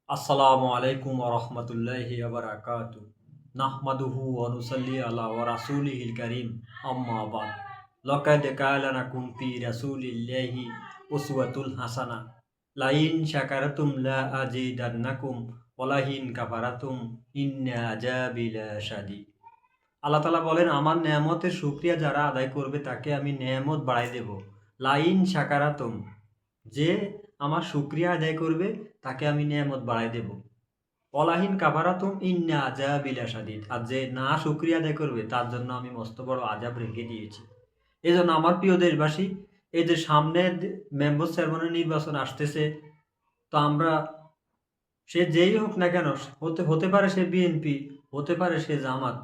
আসসালামু আলাইকুম ওয়া রাহমাতুল্লাহি ওয়া বারাকাতুহু। নাহমাদুহু ওয়া নুসাল্লি আলা ওয়া রাসূলিহিল কারীম। আম্মা বাদ। লাকাদ কানা লাকুম ফি রাসূলিল্লাহি উসওয়াতুল হাসানাহ। লাইন শাকারাতুম লা আযীদান্নাকুম ওয়া লাইন কাফারাতুম ইন্না আযাবি লাশাদীদ। আল্লাহ তাআলা বলেন, আমার নেয়ামতের শুকরিয়া যারা আদায় করবে তাকে আমি নেয়ামত বাড়াই দেব। লাইন শাকারাতুম, যে আমার শুকরিয়া আদায় করবে তাকে আমি নেয়ামত বাড়াই দেব। ওয়ালাহিন কাফারাতুম ইন্না আযাবি লাশাদীদ, আর যে না শুকরিয়া আদায় করবে তার জন্য আমি মস্ত বড় আযাব রেখে দিয়েছি। এজন্য আমার প্রিয় দেশবাসী, এই যে সামনে মেম্বার চেয়ারম্যানের নির্বাচন আসতেছে, তো আমরা, সে যেই হোক না কেন, হতে হতে পারে সে বিএনপি, হতে পারে সে জামাত,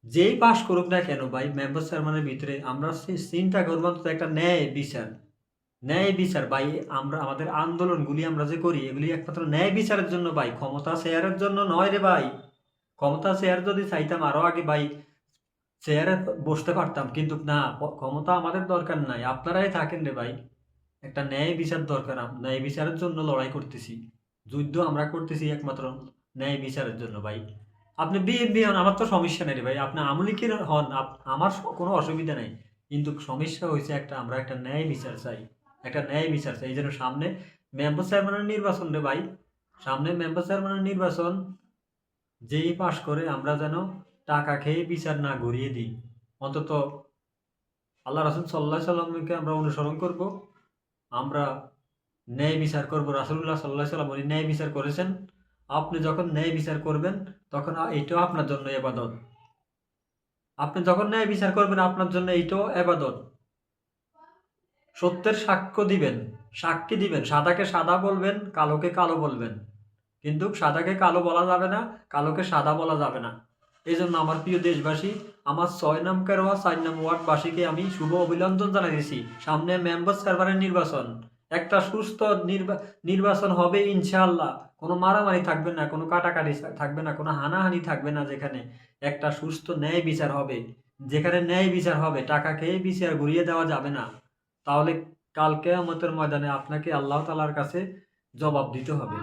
যেই পাশ করুক না কেন ভাই, মেম্বার চেয়ারম্যানের ভিতরে আমরা চিন্তা করবো অন্তত একটা ন্যায় বিচার। ন্যায় বিচার ভাই, আমরা আমাদের আন্দোলনগুলি আমরা যে করি এগুলি একমাত্র ন্যায় বিচারের জন্য ভাই, ক্ষমতা শেয়ারের জন্য নয় রে ভাই। ক্ষমতা শেয়ার যদি চাইতাম আরো আগে ভাই, চেয়ারে বসতে পারতাম, কিন্তু না, ক্ষমতা আমাদের দরকার নাই, আপনারাই থাকেন রে ভাই। একটা ন্যায় বিচার দরকার, ন্যায় বিচারের জন্য লড়াই করতেছি, যুদ্ধ আমরা করতেছি একমাত্র ন্যায় বিচারের জন্য ভাই। আপনি বিএনপি হন, আমার তো সমস্যা নেই রে ভাই, আপনি আওয়ামী লীগের হন, আমার কোনো অসুবিধা নেই, কিন্তু সমস্যা হয়েছে একটা, আমরা একটা ন্যায় বিচার চাই, একটা ন্যায় বিচার চাই। এই জন্য সামনে মেম্বার চেয়ারম্যানের নির্বাচন রে ভাই, সামনে মেম্বার চেয়ারম্যানের নির্বাচন, যেই পাশ করে আমরা যেন টাকা খেয়ে বিচার না ঘুরিয়ে দিই। অন্তত আল্লাহ রাসূল সাল্লাল্লাহু আলাইহি সাল্লামকে আমরা অনুসরণ করব, আমরা ন্যায় বিচার করব। রাসূলুল্লাহ সাল্লাল্লাহু আলাইহি সাল্লাম উনি ন্যায় বিচার করেছেন। আপনি যখন ন্যায় বিচার করবেন তখন এইটাও আপনার জন্য ইবাদত। আপনি যখন ন্যায় বিচার করবেন আপনার জন্য এইটাও ইবাদত। সত্যের সাক্ষ্য দিবেন, সাক্ষী দিবেন, সাদাকে সাদা বলবেন, কালোকে কালো বলবেন, কিন্তু সাদাকে কালো বলা যাবে না, কালোকে সাদা বলা যাবে না। এই জন্য আমার প্রিয় দেশবাসী, আমার ৬ নং ওয়ার্ড ৪ নং ওয়ার্ডবাসীকে আমি শুভ অভিনন্দন জানাইছি। সামনে মেম্বার সার্ভারের নির্বাচন, একটা সুস্থ নির্বাচন হবে ইনশাআল্লাহ। কোনো মারামারি থাকবে না, কোনো কাটাকাটি থাকবে না, কোনো হানাহানি থাকবে না। যেখানে একটা সুস্থ ন্যায় বিচার হবে, যেখানে ন্যায় বিচার হবে, টাকা খেয়ে বিচার ঘুরিয়ে দেওয়া যাবে না। তাহলে কাল কিয়ামতের ময়দানে আপনাকে আল্লাহ তাআলার কাছে জবাব দিতে হবে।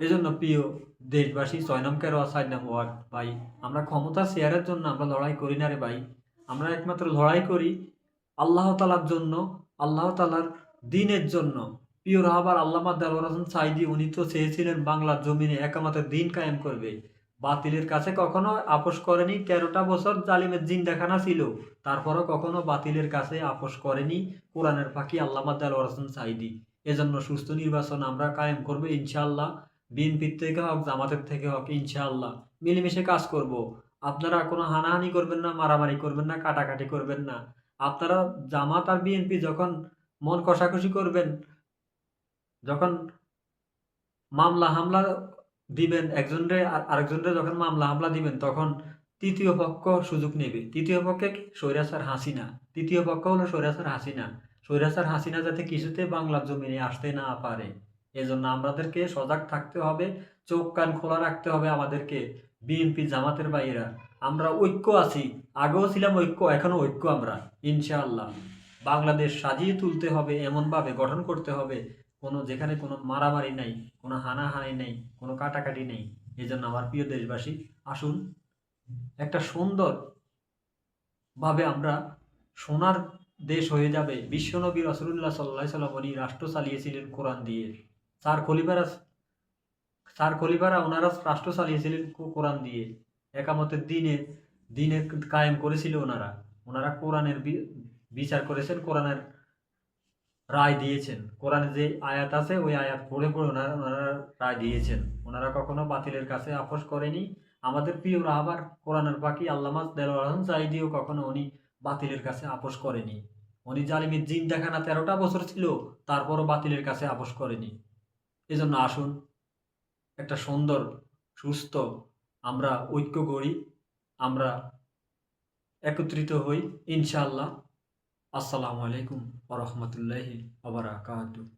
এজন্য প্রিয় দেশবাসী, ৬ নং ওয়ার্ড ৪ নং ওয়ার্ড ভাই, আমরা ক্ষমতা শেয়ারের জন্য আমরা লড়াই করি না রে ভাই, আমরা একমাত্র লড়াই করি আল্লাহ তাআলার জন্য, আল্লাহ তাআলার দ্বীনের জন্য। প্রিয় রাহবার আল্লামা দেলোয়ার হোসেন সাঈদী উনি তো চেয়েছিলেন বাংলার জমিনে একামতের দ্বীন কায়েম করবে। বাতিলের কাছে কখনো আপোস করেনি, ১৩টা বছর জালিমের জিন্দাখানা ছিল, তারপরও কখনো বাতিলের কাছে আপোস করেনি কোরআনের পাখি আল্লামা দেলোয়ার হোসেন সাঈদী। এজন্য সুস্থ নির্বাচন আমরা কায়েম করব ইনশাআল্লাহ। বিএনপির থেকে হোক, জামাতের থেকে হোক, ইনশাআল্লাহ মিলেমিশে কাজ করব। আপনারা কোনো হানাহানি করবেন না, মারামারি করবেন না, কাটাকাটি করবেন না। আপনারা জামাত আর বিএনপি যখন মন কষাকষি করবেন, যখন মামলা হামলা দিবেন একজনরে, আরেকজনরে যখন মামলা হামলা দিবেন, তখন তৃতীয় পক্ষ সুযোগ নেবে। তৃতীয় পক্ষে কি? স্বৈরাচার হাসিনা। তৃতীয় পক্ষ হলো স্বৈরাচার হাসিনা। স্বৈরাচার হাসিনা যাতে কিছুতে বাংলার জমিনে আসতে না পারে, এজন্য আমাদেরকে সজাগ থাকতে হবে, চোখ কান খোলা রাখতে হবে আমাদেরকে। বিএনপি জামাতের ভাইয়েরা, আমরা ঐক্য আছি, আগেও ছিলাম ঐক্য, এখনো ঐক্য আমরা ইনশাআল্লাহ। বাংলাদেশ সাজিয়ে তুলতে হবে, এমনভাবে গঠন করতে হবে যেখানে কোনো মারামারি নাই, কোনো হানাহানি নেই, কোনো কাটাকাটি নেই। এই জন্য আমার প্রিয় দেশবাসী, আসুন একটা সুন্দর ভাবে আমরা, সোনার দেশ হয়ে যাবে। বিশ্বনবী রাসূলুল্লাহ সাল্লাল্লাহু আলাইহি সাল্লাম উনি রাষ্ট্র চালিয়েছিলেন কোরআন দিয়ে। চার খলিফারা চার খলিফারা ওনারা রাষ্ট্র চালিয়েছিলেন কোরআন দিয়ে। একামতের দিনে কায়েম করেছিল ওনারা। ওনারা কোরআনের বিচার করেছেন, কোরআনের রায় দিয়েছেন। কোরআনে যে আয়াত আছে ওই আয়াত পড়ে পড়ে ওনারা রায় দিয়েছেন। ওনারা কখনো বাতিলের কাছে আপোস করেনি। আমাদের প্রিয় রাহবার কোরআনের পাখি আল্লামা দেলোয়ার হোসেন সাঈদীও কখনো উনি বাতিলের কাছে আপোস করেনি। উনি জালিমের জিন্দাখানা ১৩টা বছর ছিল, তারপরও বাতিলের কাছে আপোস করেনি। এজন্য আসুন একটা সুন্দর সুস্থ আমরা ঐক্য গড়ি, আমরা একত্রিত হই ইনশাআল্লাহ। আসসালামু আলাইকুম ওয়া রাহমাতুল্লাহি ওয়া বারাকাতুহু।